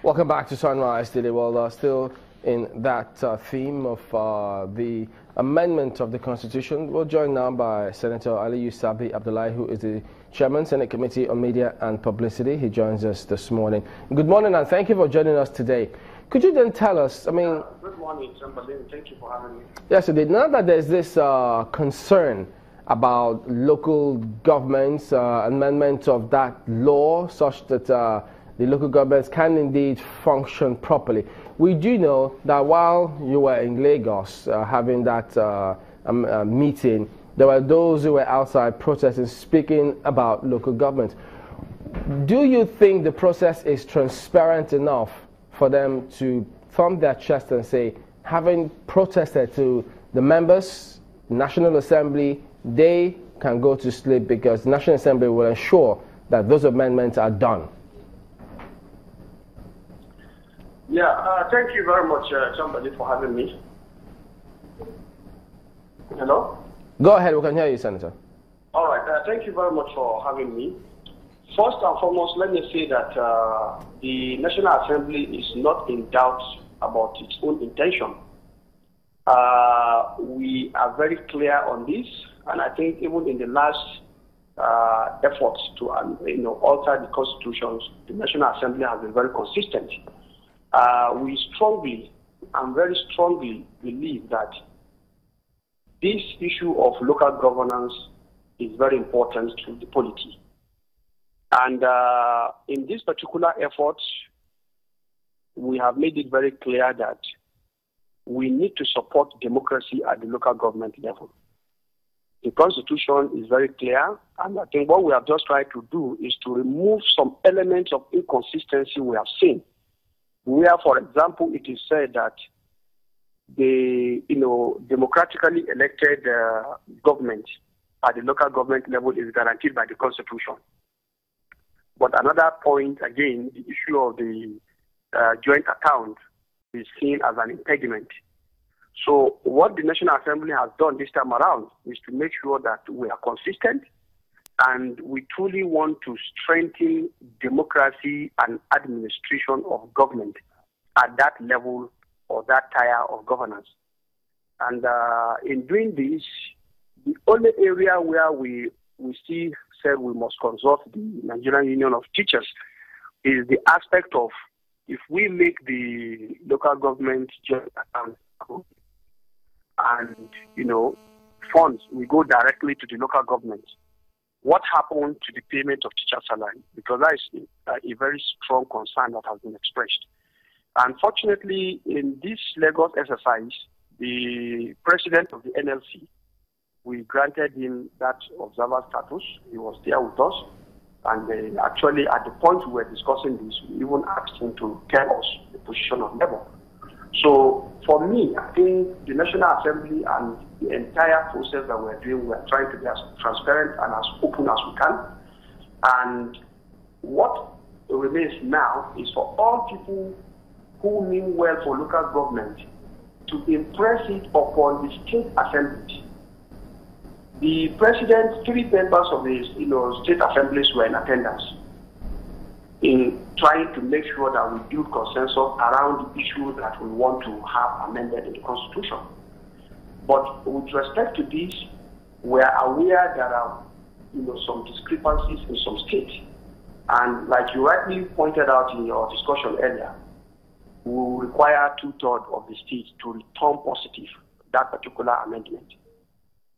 Welcome back to Sunrise today. Well, still in that theme of the amendment of the Constitution. We're joined now by Senator Aliyu Sabi-Abdullahi, who is the Chairman, Senate Committee on Media and Publicity. He joins us this morning. Good morning, and thank you for joining us today. Could you then tell us, good morning, somebody. Thank you for having me. Yes, indeed. Now that there's this concern about local governments, amendment of that law such that the local governments can indeed function properly. We do know that while you were in Lagos having that meeting, there were those who were outside protesting, speaking about local government. Do you think the process is transparent enough for them to thumb their chest and say, having protested to the members, National Assembly, they can go to sleep because the National Assembly will ensure that those amendments are done? Yeah, thank you very much, somebody, for having me. Hello? Go ahead, we can hear you, Senator. All right, thank you very much for having me. First and foremost, let me say that the National Assembly is not in doubt about its own intention. We are very clear on this, and I think even in the last efforts to alter the constitutions, the National Assembly has been very consistent. We strongly and very strongly believe that this issue of local governance is very important to the polity. And in this particular effort, we have made it very clear that we need to support democracy at the local government level. The Constitution is very clear, and I think what we have just tried to do is to remove some elements of inconsistency we have seen, where, for example, it is said that the democratically elected government at the local government level is guaranteed by the Constitution. But another point, again, the issue of the joint account is seen as an impediment. So what the National Assembly has done this time around is to make sure that we are consistent, and we truly want to strengthen democracy and administration of government at that level or that tier of governance. And in doing this, the only area where we still said we must consult the Nigerian Union of Teachers is the aspect of, if we make the local government joint account and funds will go directly to the local government, what happened to the payment of teacher salary? Because that is a very strong concern that has been expressed. Unfortunately, in this Lagos exercise, the president of the NLC, we granted him that observer status. He was there with us. And actually, at the point we were discussing this, we even asked him to tell us the position of Labour. So, for me, I think the National Assembly and the entire process that we're doing, we're trying to be as transparent and as open as we can. And what remains now is for all people who mean well for local government to impress it upon the state assembly. The president, 3 members of the state assemblies were in attendance in trying to make sure that we build consensus around the issues that we want to have amended in the Constitution. But with respect to this, we are aware there are some discrepancies in some states. And like you rightly pointed out in your discussion earlier, we will require 2/3 of the states to return positive that particular amendment.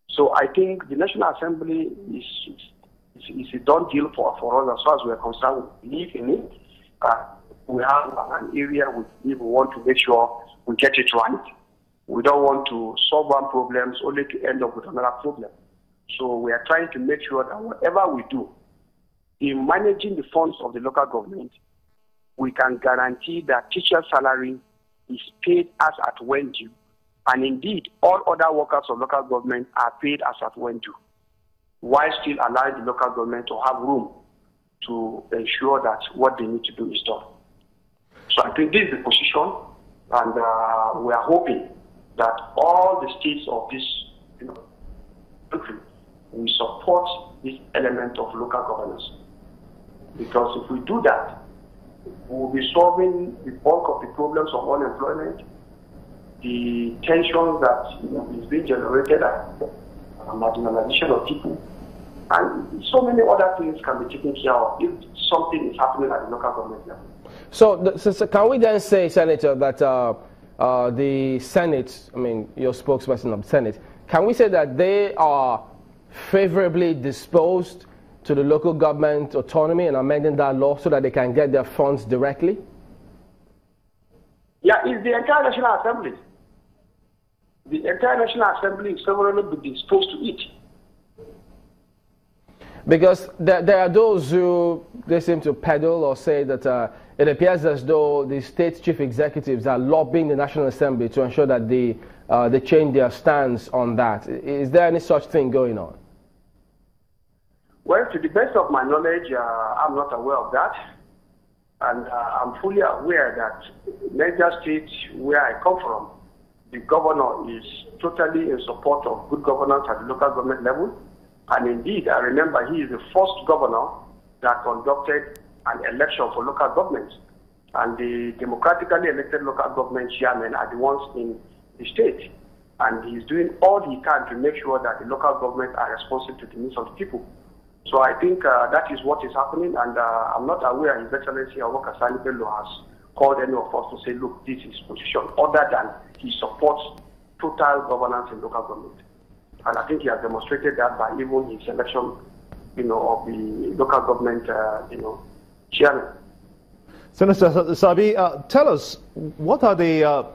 So I think the National Assembly is a done deal for us as far as we are concerned. We believe in it. We have an area we want to make sure we get it right. We don't want to solve one problem only to end up with another problem. So we are trying to make sure that whatever we do in managing the funds of the local government, we can guarantee that teacher salary is paid as at when due. And indeed, all other workers of local government are paid as at when due, while still allowing the local government to have room to ensure that what they need to do is done. So I think this is the position, and we are hoping that all the states of this country will support this element of local governance. Because if we do that, we will be solving the bulk of the problems of unemployment, the tensions that is being generated, marginalization of people, and so many other things can be taken care of if something is happening at the local government level. So can we then say, Senator, that the Senate, I mean, your spokesperson of the Senate, can we say that they are favorably disposed to the local government autonomy and amending that law so that they can get their funds directly? Yeah, it's the entire National Assembly. The entire National Assembly is favorably disposed to it. Because there are those who, they seem to peddle or say that it appears as though the state chief executives are lobbying the National Assembly to ensure that they change their stance on that. Is there any such thing going on? Well, to the best of my knowledge, I'm not aware of that. And I'm fully aware that Niger State, where I come from, the governor is totally in support of good governance at the local government level. And indeed, I remember he is the first governor that conducted an election for local government. And the democratically elected local government chairmen are the ones in the state. And he's doing all he can to make sure that the local government are responsive to the needs of the people. So I think that is what is happening, and I'm not aware His Excellency Awaka Sani Bello has called any of us to say, look, this is position, other than he supports total governance in local government. And I think he has demonstrated that by even his selection, of the local government, chairman. Senator Sabi, tell us, what are the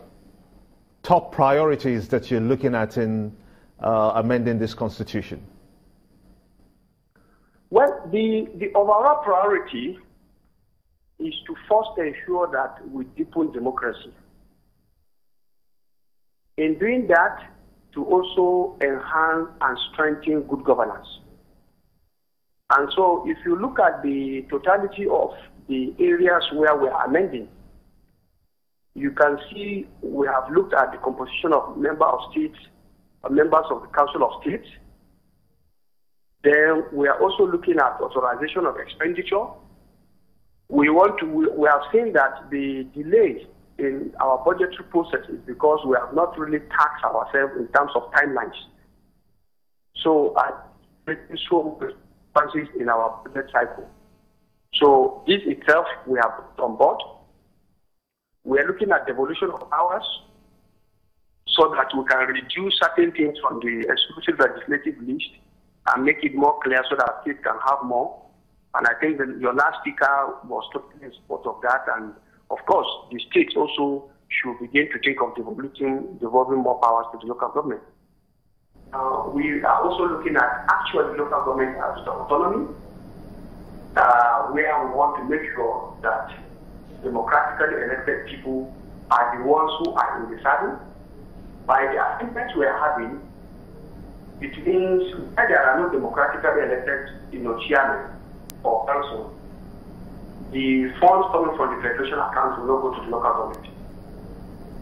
top priorities that you're looking at in amending this constitution? Well, the overall priority is to first ensure that we deepen democracy. In doing that, to also enhance and strengthen good governance. And so if you look at the totality of the areas where we are amending, you can see we have looked at the composition of members of the Council of States. Then we are also looking at authorization of expenditure. We have seen that the delay in our budgetary process is because we have not really taxed ourselves in terms of timelines. So in our budget cycle. So this itself we have put on board. We are looking at devolution of powers so that we can reduce certain things from the exclusive legislative list and make it more clear so that states can have more. And I think your last speaker was totally in support of that. And of course, the states also should begin to think of devolving more powers to the local government. We are also looking at actual local government as autonomy, where we want to make sure that democratically elected people are the ones who are in the saddle. By the achievements we are having, it means that there are no democratically elected, chairman or council. The funds coming from the federation account will not go to the local government,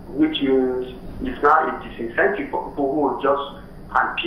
which means it's now a disincentive for people who will just hand